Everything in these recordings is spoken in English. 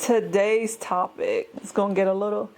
Today's topic is gonna get a little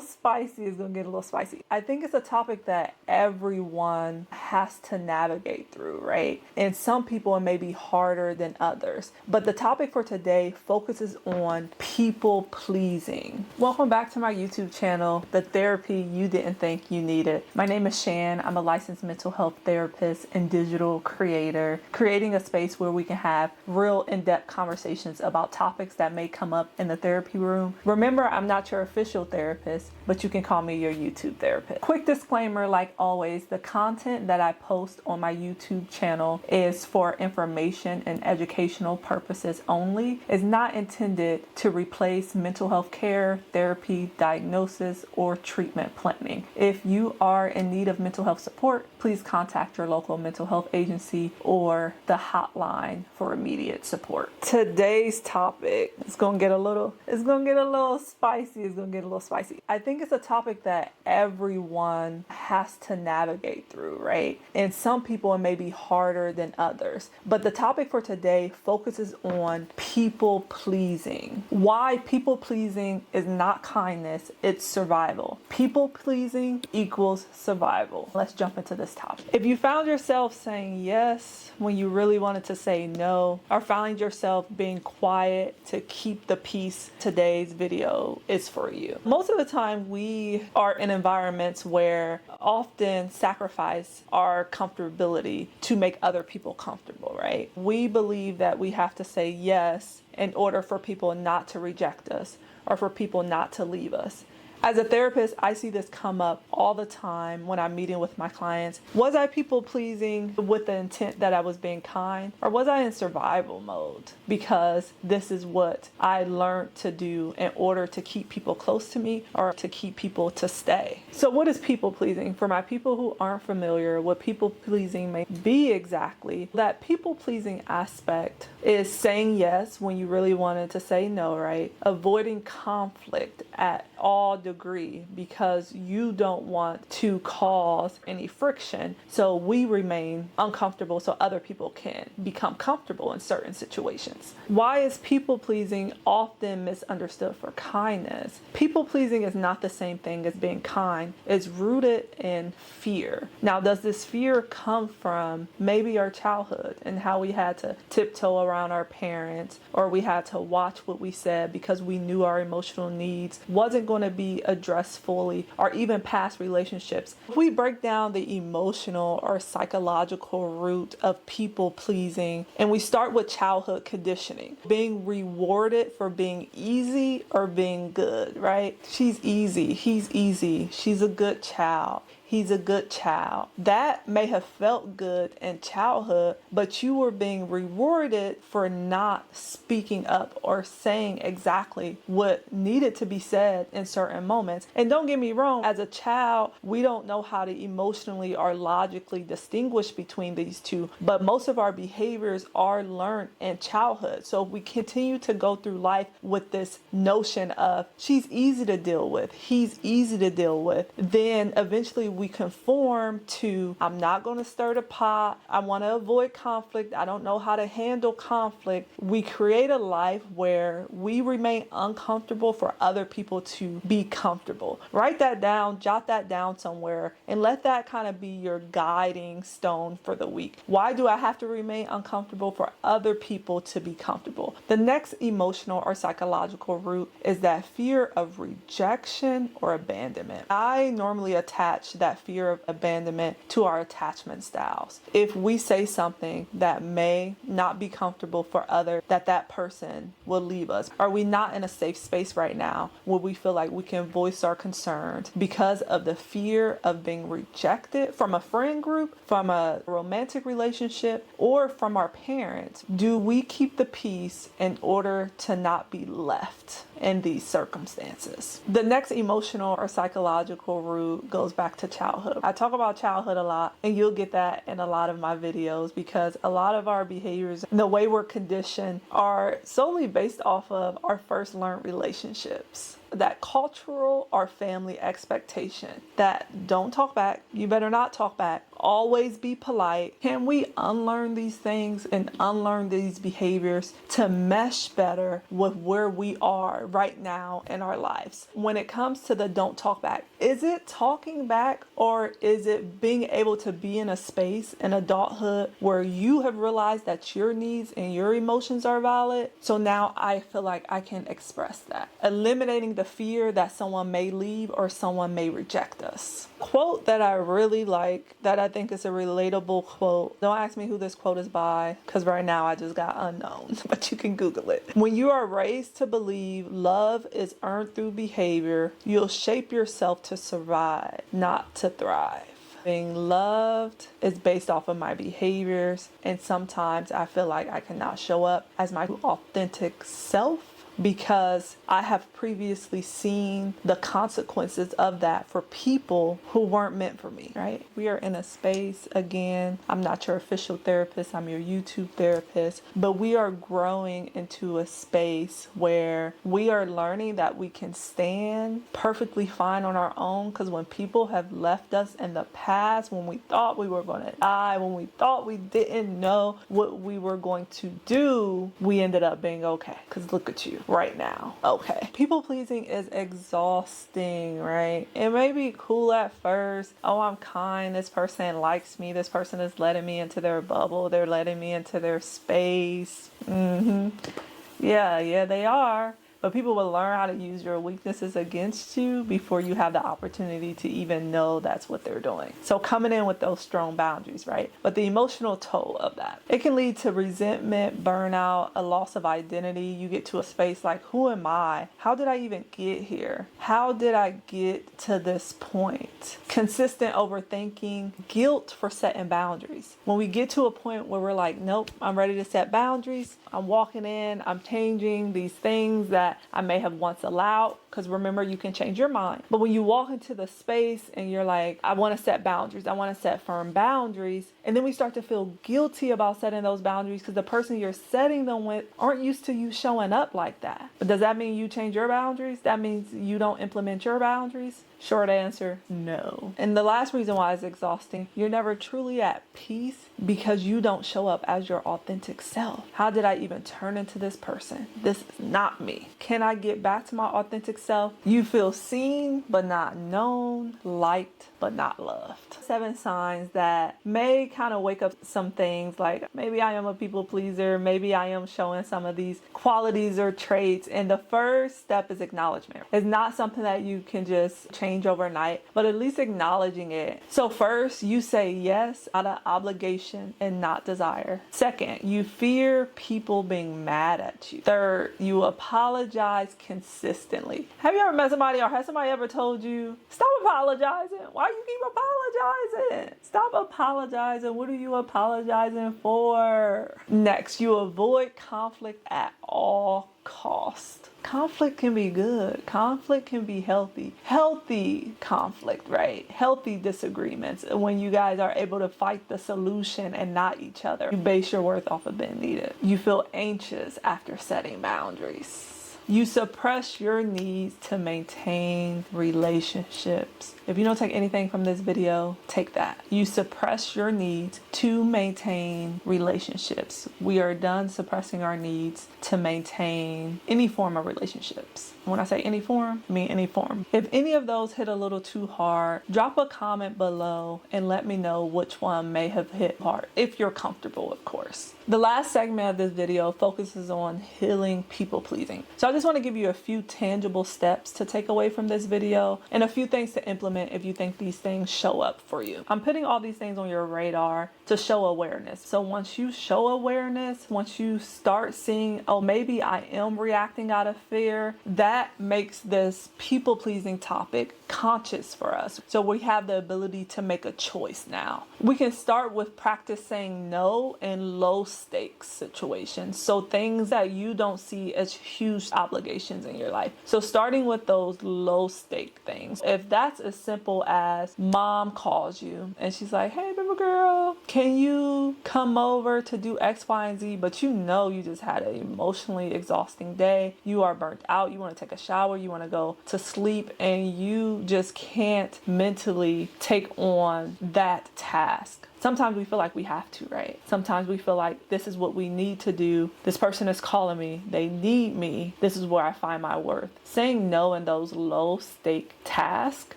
spicy. I think it's a topic that everyone has to navigate through, right? And some people it may be harder than others. But the topic for today focuses on people pleasing. Welcome back to my YouTube channel, The Therapy You Didn't Think You Needed. My name is Shan. I'm a licensed mental health therapist and digital creator, creating a space where we can have real in-depth conversations about topics that may come up in the therapy room. Remember, I'm not your official therapist, but you can call me your YouTube therapist. Quick disclaimer, like always, the content that I post on my YouTube channel is for information and educational purposes only. It's not intended to replace mental health care, therapy, diagnosis, or treatment planning. If you are in need of mental health support, please contact your local mental health agency or the hotline for immediate support. Today's topic is going to get a little spicy. I think it's a topic that everyone has to navigate through, right? And some people it may be harder than others. But the topic for today focuses on people pleasing. Why people pleasing is not kindness, it's survival. People pleasing equals survival. Let's jump into this topic. If you found yourself saying yes when you really wanted to say no, or found yourself being quiet to keep the peace, today's video is for you. Most of the time we are in environments where often sacrifice our comfortability to make other people comfortable, right? We believe that we have to say yes in order for people not to reject us or for people not to leave us. As a therapist, I see this come up all the time when I'm meeting with my clients. Was I people pleasing with the intent that I was being kind? Or was I in survival mode? Because this is what I learned to do in order to keep people close to me or to keep people to stay. So what is people pleasing? For my people who aren't familiar, what people pleasing may be exactly, that people pleasing aspect is saying yes when you really wanted to say no, right? Avoiding conflict at all degree because you don't want to cause any friction, so we remain uncomfortable so other people can become comfortable in certain situations. Why is people pleasing often misunderstood for kindness? People pleasing is not the same thing as being kind. It's rooted in fear. Now, does this fear come from maybe our childhood and how we had to tiptoe around our parents, or we had to watch what we said because we knew our emotional needs wasn't going to be addressed fully, or even past relationships? If we break down the emotional or psychological root of people pleasing, and we start with childhood conditioning, being rewarded for being easy or being good, right? She's easy, he's easy, she's a good child, he's a good child. That may have felt good in childhood, but you were being rewarded for not speaking up or saying exactly what needed to be said in certain moments. And don't get me wrong, as a child, we don't know how to emotionally or logically distinguish between these two, but most of our behaviors are learned in childhood. So if we continue to go through life with this notion of she's easy to deal with, he's easy to deal with, then eventually we conform to, I'm not going to stir the pot, I want to avoid conflict, I don't know how to handle conflict. We create a life where we remain uncomfortable for other people to be comfortable. Write that down, jot that down somewhere, and let that kind of be your guiding stone for the week. Why do I have to remain uncomfortable for other people to be comfortable? The next emotional or psychological root is that fear of rejection or abandonment. I normally attach that fear of abandonment to our attachment styles. If we say something that may not be comfortable for others, that person will leave us. Are we not in a safe space right now where we feel like we can voice our concerns because of the fear of being rejected from a friend group, from a romantic relationship, or from our parents? Do we keep the peace in order to not be left in these circumstances? The next emotional or psychological root goes back to childhood. I talk about childhood a lot, and you'll get that in a lot of my videos, because a lot of our behaviors and the way we're conditioned are solely based off of our first learned relationships. that cultural or family expectation that don't talk back, you better not talk back, always be polite. Can we unlearn these things and unlearn these behaviors to mesh better with where we are right now in our lives? When it comes to the don't talk back, is it talking back, or is it being able to be in a space in adulthood where you have realized that your needs and your emotions are valid? So now I feel like I can express that. Eliminating the fear that someone may leave or someone may reject us. Quote that I really like, that I think is a relatable quote. Don't ask me who this quote is by, because right now I just got unknown, but you can Google it. When you are raised to believe love is earned through behavior, you'll shape yourself to survive, not to thrive. Being loved is based off of my behaviors, and sometimes I feel like I cannot show up as my authentic self because I have previously seen the consequences of that for people who weren't meant for me, right? We are in a space, again, I'm not your official therapist, I'm your YouTube therapist, but we are growing into a space where we are learning that we can stand perfectly fine on our own, because when people have left us in the past, when we thought we were going to die, when we thought we didn't know what we were going to do, we ended up being okay, because look at you right now. Okay. People pleasing is exhausting, right? It may be cool at first. Oh, I'm kind. This person likes me. This person is letting me into their bubble. They're letting me into their space. Yeah, they are. But people will learn how to use your weaknesses against you before you have the opportunity to even know that's what they're doing. So coming in with those strong boundaries, right? But the emotional toll of that, it can lead to resentment, burnout, a loss of identity. You get to a space like, who am I? How did I even get here? How did I get to this point? Consistent overthinking, guilt for setting boundaries. When we get to a point where we're like, nope, I'm ready to set boundaries. I'm walking in, I'm changing these things that I may have once allowed, because remember, you can change your mind. But when you walk into the space and you're like, I want to set boundaries, I want to set firm boundaries, and then we start to feel guilty about setting those boundaries because the person you're setting them with aren't used to you showing up like that. But does that mean you change your boundaries? That means you don't implement your boundaries? Short answer, no. And the last reason why it's exhausting, you're never truly at peace because you don't show up as your authentic self. How did I even turn into this person? This is not me. Can I get back to my authentic self? You feel seen but not known, liked but not loved. 7 signs that may kind of wake up some things like, maybe I am a people pleaser, maybe I am showing some of these qualities or traits. And the first step is acknowledgement. It's not something that you can just change overnight, but at least acknowledging it. So first, you say yes out of obligation and not desire. Second, you fear people being mad at you. Third, you apologize consistently. Have you ever met somebody, or has somebody ever told you, stop apologizing? Why you keep apologizing? Stop apologizing. What are you apologizing for? Next, you avoid conflict at all cost. Conflict can be good. Conflict can be healthy. Healthy conflict, right? Healthy disagreements. When you guys are able to fight the solution and not each other. You base your worth off of being needed. You feel anxious after setting boundaries. You suppress your needs to maintain relationships. If you don't take anything from this video, take that. You suppress your needs to maintain relationships. We are done suppressing our needs to maintain any form of relationships. When I say any form, I mean any form. If any of those hit a little too hard, drop a comment below and let me know which one may have hit hard, if you're comfortable, of course. The last segment of this video focuses on healing people pleasing. So I just want to give you a few tangible steps to take away from this video and a few things to implement if you think these things show up for you. I'm putting all these things on your radar to show awareness. So once you show awareness, once you start seeing, oh, maybe I am reacting out of fear, that makes this people pleasing topic conscious for us. So we have the ability to make a choice now. We can start with practice saying no in low stakes situations. So things that you don't see as huge obligations in your life. So starting with those low stake things. If that's as simple as mom calls you and she's like, hey, baby girl, can you come over to do X, Y, and Z? But you know you just had an emotionally exhausting day. You are burnt out. You want to take a shower. You want to go to sleep. And you just can't mentally take on that task. Sometimes we feel like we have to, right? Sometimes we feel like this is what we need to do. This person is calling me. They need me. This is where I find my worth. Saying no in those low stake tasks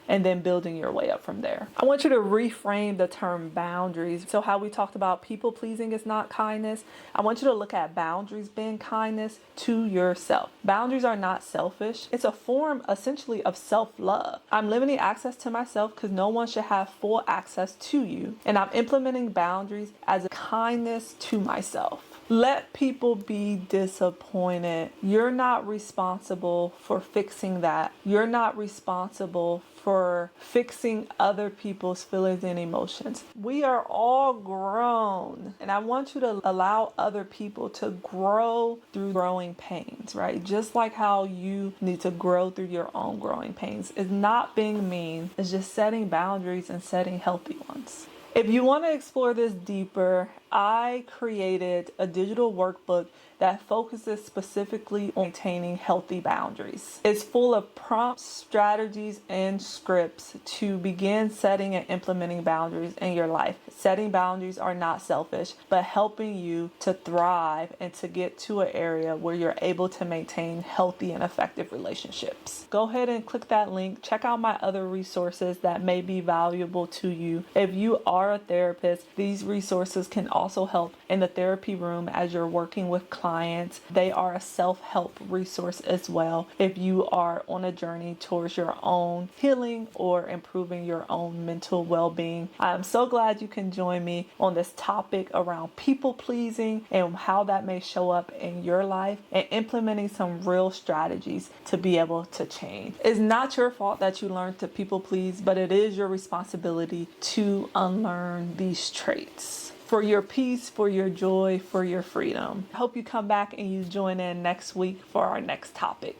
and then building your way up from there. I want you to reframe the term boundaries. So how we talked about people pleasing is not kindness. I want you to look at boundaries being kindness to yourself. Boundaries are not selfish. It's a form essentially of self-love. I'm limiting access to myself because no one should have full access to you. And I'm implementing boundaries as a kindness to myself. Let people be disappointed. You're not responsible for fixing that. You're not responsible for fixing other people's feelings and emotions. We are all grown, and I want you to allow other people to grow through growing pains, right? Just like how you need to grow through your own growing pains. It's not being mean, it's just setting boundaries and setting healthy ones. If you want to explore this deeper, I created a digital workbook that focuses specifically on maintaining healthy boundaries. It's full of prompts, strategies, and scripts to begin setting and implementing boundaries in your life. Setting boundaries are not selfish, but helping you to thrive and to get to an area where you're able to maintain healthy and effective relationships. Go ahead and click that link. Check out my other resources that may be valuable to you. If you are a therapist, these resources can also help in the therapy room as you're working with clients. They are a self-help resource as well if you are on a journey towards your own healing or improving your own mental well-being. I'm so glad you can join me on this topic around people pleasing and how that may show up in your life and implementing some real strategies to be able to change. It's not your fault that you learned to people please, but it is your responsibility to unlearn these traits. For your peace, for your joy, for your freedom. I hope you come back and you join in next week for our next topic.